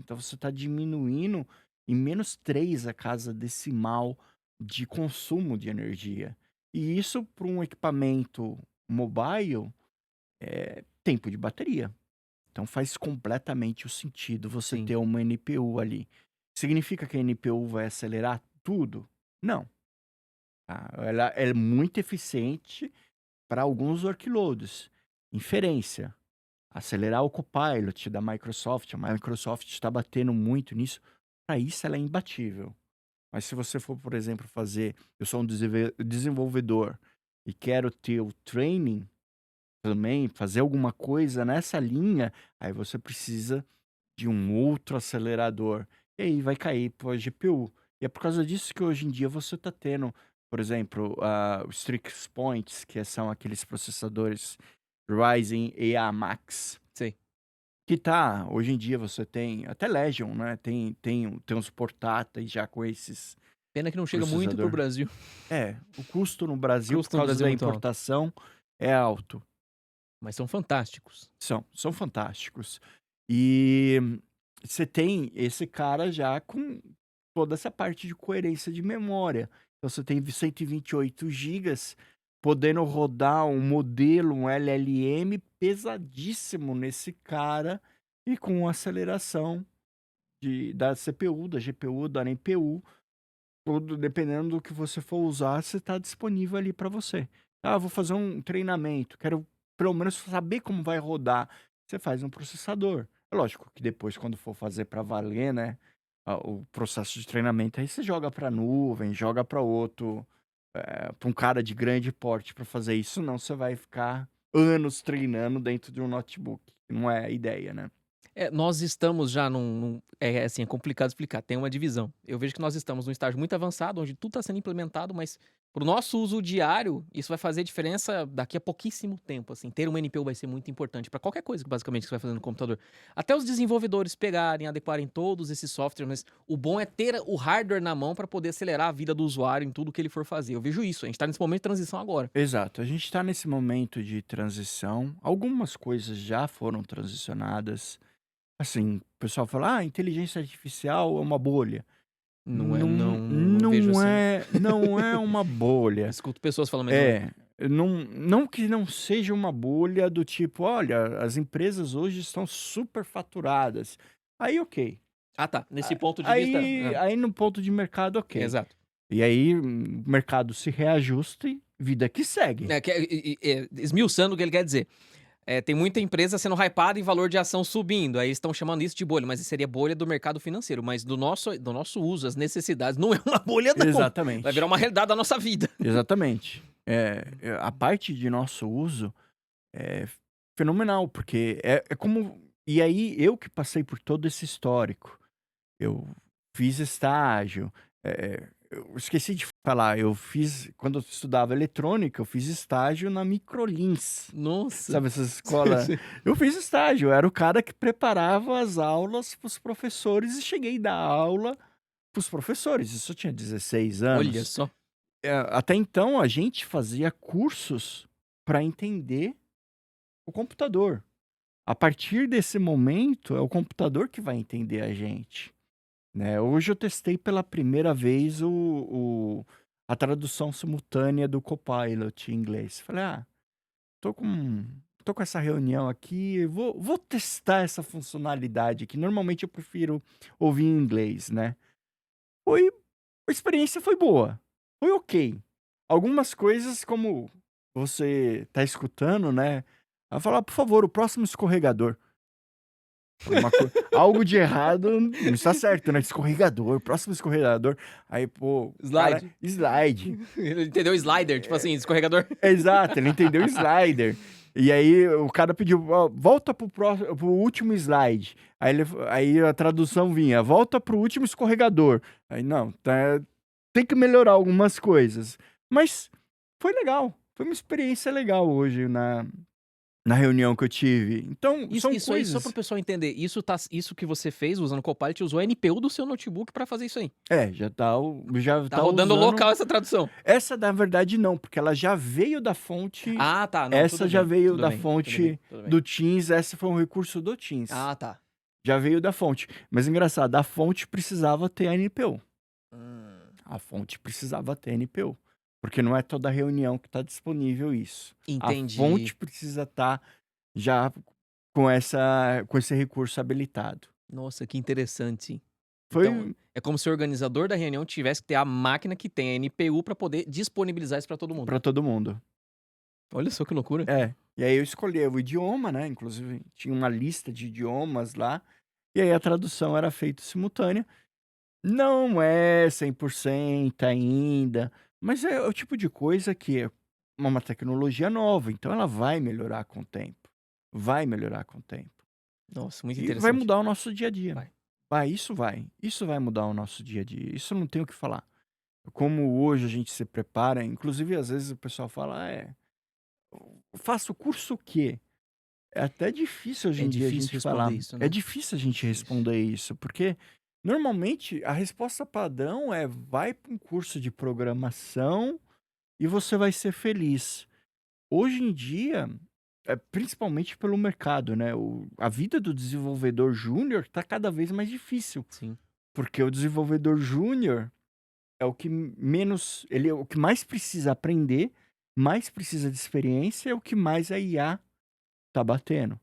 Então você está diminuindo em -3 a casa decimal de consumo de energia. E isso para um equipamento mobile é tempo de bateria. Então faz completamente o sentido você Sim. ter uma NPU ali. Significa que a NPU vai acelerar tudo? Não. Tá? Ela é muito eficiente para alguns workloads. Inferência, acelerar o Copilot da Microsoft, a Microsoft está batendo muito nisso, para isso ela é imbatível. Mas se você for, por exemplo, eu sou um desenvolvedor e quero ter o training também, fazer alguma coisa nessa linha, aí você precisa de um outro acelerador, e aí vai cair para a GPU. E é por causa disso que hoje em dia você está tendo, por exemplo, os Strix Points, que são aqueles processadores Ryzen EA Max, Sei. que tá, hoje em dia você tem até Legion, né, tem uns portáteis já com esses Pena que não chega muito pro processador. Brasil. É, o custo no Brasil, por Custo no causa Brasil é da muito alto, importação, é alto. mas são fantásticos. São fantásticos. E você tem esse cara já com toda essa parte de coerência de memória. Então você tem 128 gigas, podendo rodar um modelo, um LLM pesadíssimo nesse cara e com aceleração da CPU, da GPU, da NPU, tudo dependendo do que você for usar, você está disponível ali para você. Ah, vou fazer um treinamento, quero pelo menos saber como vai rodar. Você faz um processador. É lógico que depois, quando for fazer para valer, né, o processo de treinamento, aí você joga para nuvem, joga para outro, para um cara de grande porte para fazer isso, senão você vai ficar anos treinando dentro de um notebook. Não é a ideia, né? Nós estamos já assim, é complicado explicar, tem uma divisão. Eu vejo que nós estamos num estágio muito avançado, onde tudo está sendo implementado, mas para o nosso uso diário, isso vai fazer diferença daqui a pouquíssimo tempo, assim. Ter uma NPU vai ser muito importante para qualquer coisa, basicamente, que você vai fazer no computador. Até os desenvolvedores pegarem, adequarem todos esses softwares, mas o bom é ter o hardware na mão para poder acelerar a vida do usuário em tudo que ele for fazer. Eu vejo isso, a gente tá nesse momento de transição agora. Exato, a gente está nesse momento de transição. Algumas coisas já foram transicionadas. Assim, o pessoal fala: "Ah, inteligência artificial é uma bolha". Não vejo assim. Não é uma bolha. Escuto pessoas falando, mas não é. É, não que não seja uma bolha do tipo: "Olha, as empresas hoje estão superfaturadas". Aí ok. Ah, tá, nesse A ponto de vista aí no ponto de mercado, ok. exato. E aí, o mercado se reajusta e vida que segue. É, esmiuçando o que ele quer dizer. Tem muita empresa sendo hypada e valor de ação subindo, aí estão chamando isso de bolha, mas isso seria bolha do mercado financeiro, mas do nosso uso, as necessidades, não é uma bolha não. Vai virar Exatamente. uma realidade da nossa vida. Exatamente. A parte de nosso uso é fenomenal, porque é como e aí eu que passei por todo esse histórico, eu fiz estágio, eu esqueci de falar, quando eu estudava eletrônica, eu fiz estágio na Microlins, Nossa. sabe essas escola eu fiz estágio, eu era o cara que preparava as aulas para os professores e cheguei a dar aula para os professores, isso eu tinha 16 Olha anos. só. Até então a gente fazia cursos para entender o computador. A partir desse momento, é o computador que vai entender a gente, né. Hoje eu testei pela primeira vez a tradução simultânea do Copilot em inglês. Falei: "Ah, tô com tô com essa reunião aqui, vou testar essa funcionalidade aqui". Normalmente eu prefiro ouvir em inglês, né. Foi A experiência foi boa, foi ok. Algumas coisas, como você tá escutando, né, ela fala: "Por favor, o próximo escorregador". Alguma coi Algo de errado não está certo, né, escorregador, próximo escorregador. Aí, pô, o cara Slide. slide. Ele entendeu slider, tipo assim, escorregador. Exato, ele entendeu slider. E aí o cara pediu: "Ó, volta para o último slide". Aí a tradução vinha: "Volta para o último escorregador". Aí não, tem que melhorar algumas coisas. Mas foi legal, foi uma experiência legal hoje na reunião que eu tive. Então Isso são isso aí, só para o coisas pessoal entender, isso que você fez usando o Copilot, usou a NPU do seu notebook para fazer isso aí? já Tá tá rodando usando. local essa tradução? Essa, na verdade, não, porque ela já veio da fonte. Ah, tá, não, Essa tudo já bem, veio tudo da bem, tudo bem, fonte tudo bem. do Teams, essa foi um recurso do Teams. Ah, tá. Já veio da fonte. Mas engraçado, a fonte precisava ter a NPU. Hum, A fonte precisava ter NPU. Porque não é toda reunião que está disponível isso. A entendi. fonte precisa estar já com esse recurso habilitado. Nossa, que interessante. Então, Foi é como se o organizador da reunião tivesse que ter a máquina que tem a NPU para poder disponibilizar isso para todo mundo. para todo mundo. Olha só que loucura. É. E aí eu escolhi o idioma, né? Inclusive tinha uma lista de idiomas lá. E aí a tradução era feita simultânea. Não é 100% ainda, mas é o tipo de coisa que é uma tecnologia nova, então ela vai melhorar com o tempo. Vai melhorar com o tempo. Nossa, muito E vai interessante. mudar o nosso dia a dia. Vai. Vai, isso vai. Isso vai mudar o nosso dia a dia. Isso eu não tenho o que falar. Como hoje a gente se prepara, inclusive às vezes o pessoal fala, faço curso o quê? É até difícil hoje É em dia a difícil gente falar. responder isso, É né? difícil a gente Difícil. responder isso, porque normalmente a resposta padrão é vai para um curso de programação e você vai ser feliz. Hoje em dia, principalmente pelo mercado, né? A vida do desenvolvedor júnior está cada vez mais difícil, Sim. porque o desenvolvedor júnior é o que menos, ele é o que mais precisa aprender, mais precisa de experiência, é o que mais a IA tá batendo.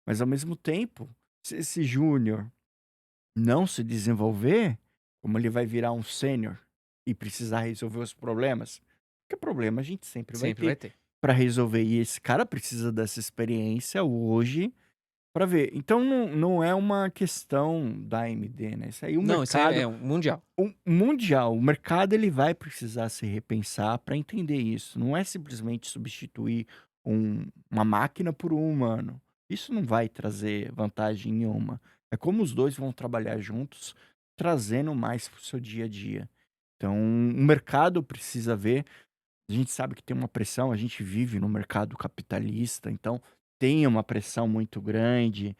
Mas ao mesmo tempo, se esse júnior não se desenvolver, como ele vai virar um sênior e precisar resolver os problemas? Porque problema a gente sempre vai Sempre vai ter ter. para resolver. E esse cara precisa dessa experiência hoje para ver. Então não é uma questão da AMD, né? Isso aí o Não, isso aí mercado, é um mundial. o mundial, o mercado ele vai precisar se repensar para entender isso. Não é simplesmente substituir uma máquina por um humano. Isso não vai trazer vantagem nenhuma. É como os dois vão trabalhar juntos, trazendo mais para o seu dia a dia. Então, o mercado precisa ver. A gente sabe que tem uma pressão, a gente vive no mercado capitalista, então tem uma pressão muito grande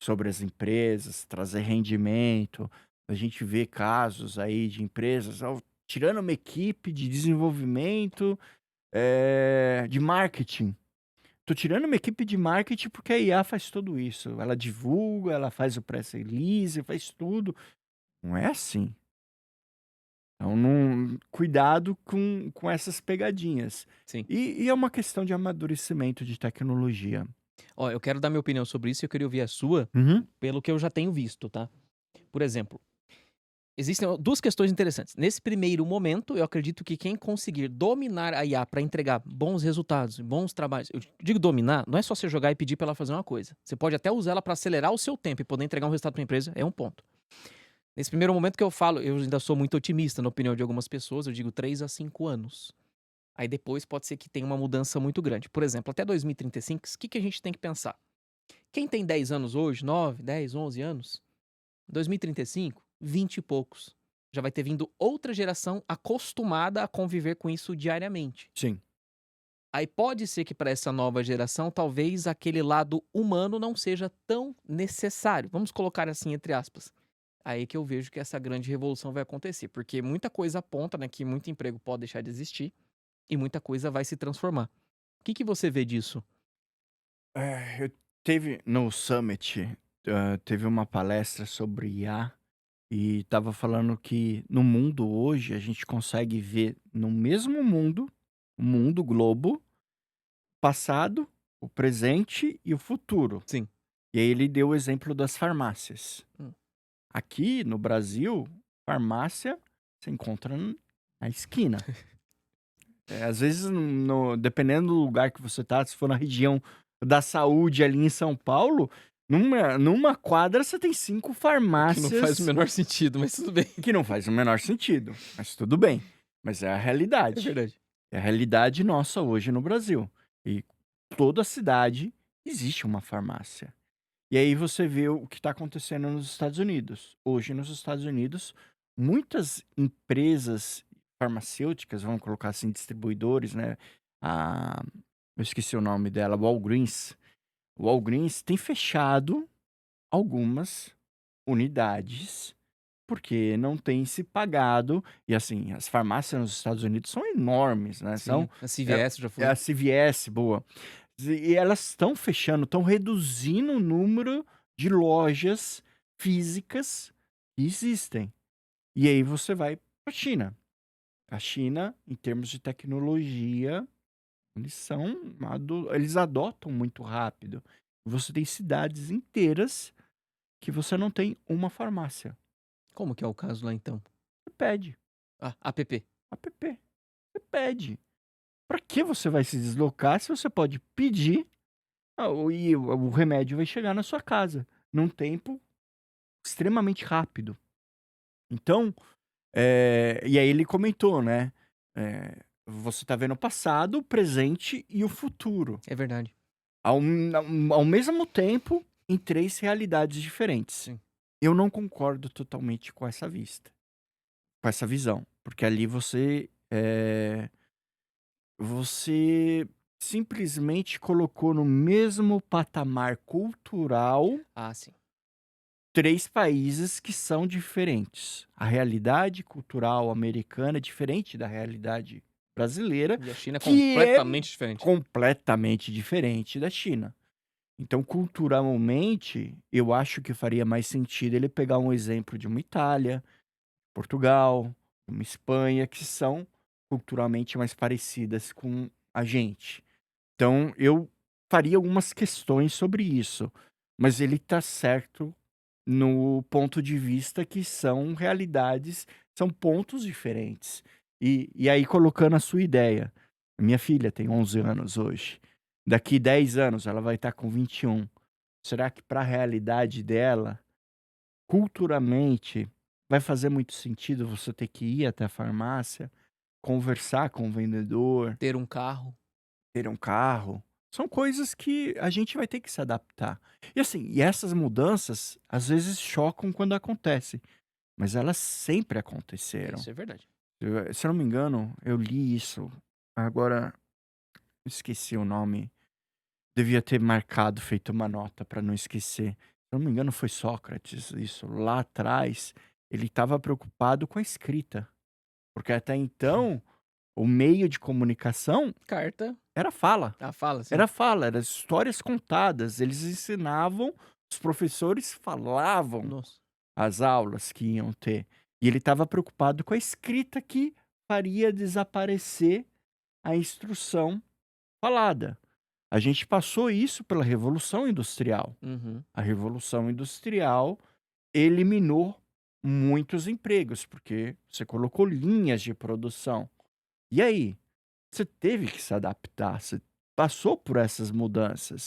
sobre as empresas, trazer rendimento. A gente vê casos aí de empresas tirando uma equipe de desenvolvimento, de marketing. Tô tirando uma equipe de marketing porque a IA faz tudo isso. Ela divulga, ela faz o press release, faz tudo. Não é assim. Então, cuidado com essas pegadinhas. Sim. E é uma questão de amadurecimento de tecnologia. Ó, eu quero dar minha opinião sobre isso e eu queria ouvir a sua, Uhum. pelo que eu já tenho visto, tá? Por exemplo, existem duas questões interessantes. Nesse primeiro momento, eu acredito que quem conseguir dominar a IA para entregar bons resultados, bons trabalhos, eu digo dominar, não é só você jogar e pedir para ela fazer uma coisa. Você pode até usar ela para acelerar o seu tempo e poder entregar um resultado para a empresa, é um ponto. Nesse primeiro momento que eu falo, eu ainda sou muito otimista na opinião de algumas pessoas, eu digo 3 a 5 anos. Aí depois pode ser que tenha uma mudança muito grande. Por exemplo, até 2035, o que a gente tem que pensar? Quem tem 10 anos hoje, 9, 10, 11 anos, 2035, 20 e poucos. Já vai ter vindo outra geração acostumada a conviver com isso diariamente. Sim. Aí pode ser que para essa nova geração, talvez aquele lado humano não seja tão necessário. Vamos colocar assim entre aspas. Aí que eu vejo que essa grande revolução vai acontecer, porque muita coisa aponta, né, que muito emprego pode deixar de existir e muita coisa vai se transformar. O que você vê disso? Eu teve no Summit, teve uma palestra sobre IA e estava falando que no mundo hoje a gente consegue ver no mesmo mundo, o mundo globo, passado, o presente e o futuro. Sim. E aí ele deu o exemplo das farmácias. Hum. Aqui no Brasil, farmácia você encontra na esquina. Às vezes, dependendo do lugar que você tá, se for na região da saúde ali em São Paulo, numa quadra você tem 5 O que não faz o farmácias, menor sentido, mas tudo bem. que não faz o menor sentido, mas tudo bem. Mas é a É realidade. verdade. É a realidade nossa hoje no Brasil. E toda cidade existe uma farmácia. E aí você vê o que está acontecendo nos Estados Unidos. Hoje, nos Estados Unidos, muitas empresas farmacêuticas, vamos colocar assim, distribuidores, né? A, eu esqueci o nome dela, Walgreens. Walgreens tem fechado algumas unidades porque não tem se pagado. E assim, as farmácias nos Estados Unidos são enormes, né? Sim, São, a é, CVS já é fui. a CVS, boa. E elas estão fechando, estão reduzindo o número de lojas físicas que existem. E aí você vai para a China. A China, em termos de tecnologia, eles adotam muito rápido. Você tem cidades inteiras que você não tem uma farmácia. Como que é o caso lá então? Você pede, Ah, app. app, você pede. Para que você vai se deslocar se você pode pedir, e o remédio vai chegar na sua casa num tempo extremamente rápido. Então, e aí ele comentou, né, você tá vendo o passado, o presente e o futuro, É verdade. ao mesmo tempo, em 3 realidades diferentes. Sim. Eu não concordo totalmente com essa visão, porque ali você simplesmente colocou no mesmo patamar cultural Ah, sim. 3 países que são diferentes. A realidade cultural americana é diferente da realidade brasileira, E a China é que é completamente diferente. completamente diferente da China. Então, culturalmente, eu acho que faria mais sentido ele pegar um exemplo de uma Itália, Portugal, uma Espanha, que são culturalmente mais parecidas com a gente. Então, eu faria algumas questões sobre isso, mas ele está certo no ponto de vista que são realidades, são pontos diferentes. E aí, colocando a sua ideia, minha filha tem 11 anos hoje. Daqui 10 anos ela vai estar com 21. Será que para a realidade dela, culturalmente, vai fazer muito sentido você ter que ir até a farmácia, conversar com o vendedor, Ter um carro. ter um carro? São coisas que a gente vai ter que se adaptar. E assim, essas mudanças às vezes chocam quando acontecem, mas elas sempre aconteceram. Isso é verdade. Se eu não me engano, eu li isso, agora esqueci o nome. Devia ter marcado, feito uma nota para não esquecer. Se eu não me engano, foi Sócrates isso. Lá atrás, ele estava preocupado com a escrita, porque até então o meio de comunicação Carta. era fala. Ah, fala, sim. Era fala, eram histórias contadas. Eles ensinavam, os professores falavam Nossa. as aulas que iam ter. E ele estava preocupado com a escrita que faria desaparecer a instrução falada. A gente passou isso pela Revolução Industrial. Uhum. A Revolução Industrial eliminou muitos empregos, porque você colocou linhas de produção. E aí? Você teve que se adaptar, você passou por essas mudanças.